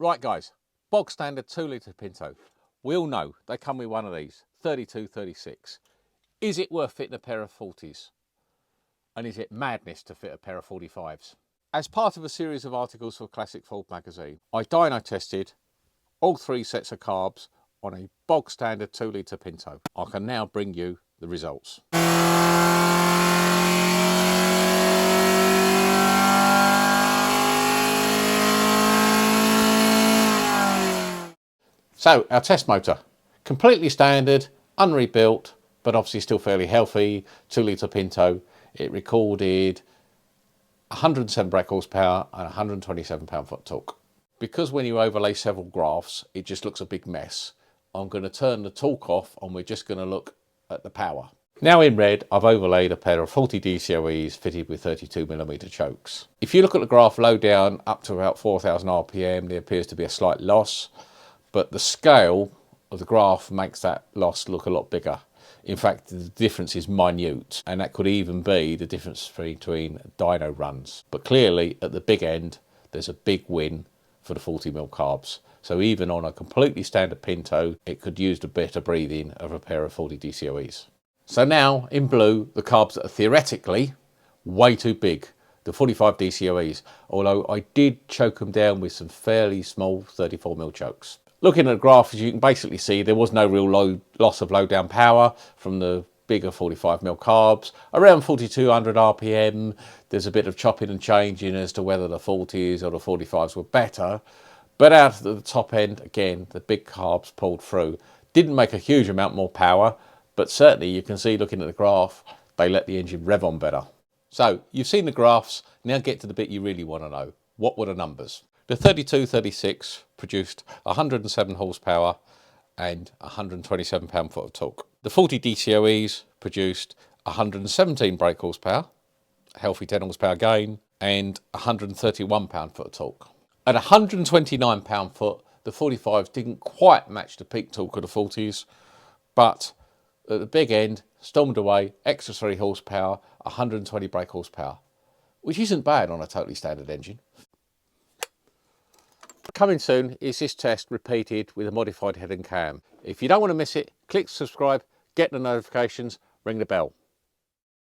Right guys, bog standard 2 litre Pinto. We all know they come with one of these, 32, 36. Is it worth fitting a pair of 40s? And is it madness to fit a pair of 45s? As part of a series of articles for Classic Ford magazine, I dyno tested all 3 sets of carbs on a bog standard 2 litre Pinto. I can now bring you the results. So our test motor, completely standard, unrebuilt, but obviously still fairly healthy, 2 litre Pinto. It recorded 107 brake horsepower and 127 pound-foot torque. Because when you overlay several graphs, it just looks a big mess, I'm going to turn the torque off and we're just going to look at the power. Now in red, I've overlaid a pair of 40 DCOEs fitted with 32mm chokes. If you look at the graph low down up to about 4,000 RPM, there appears to be a slight loss, but the scale of the graph makes that loss look a lot bigger. In fact, the difference is minute, and that could even be the difference between dyno runs. But clearly, at the big end, there's a big win for the 40mm carbs. So even on a completely standard Pinto, it could use the better breathing of a pair of 40 DCOEs. So now, in blue, the carbs that are theoretically way too big, the 45 DCOEs, although I did choke them down with some fairly small 34mm chokes. Looking at the graph, as you can basically see, there was no real loss of low down power from the bigger 45mm carbs. Around 4200 RPM, there's a bit of chopping and changing as to whether the 40s or the 45s were better. But out of the top end, again, the big carbs pulled through. Didn't make a huge amount more power, but certainly you can see, looking at the graph, they let the engine rev on better. So you've seen the graphs, now get to the bit you really want to know. What were the numbers? The 3236 produced 107 horsepower and 127 pound-foot of torque. The 40 DCOEs produced 117 brake horsepower, a healthy 10 horsepower gain, and 131 pound-foot of torque. At 129 pound-foot, the 45s didn't quite match the peak torque of the 40s, but at the big end, stormed away, extra 3 horsepower, 120 brake horsepower, which isn't bad on a totally standard engine. Coming soon is this test repeated with a modified head and cam. If you don't want to miss it, click subscribe, get the notifications, ring the bell.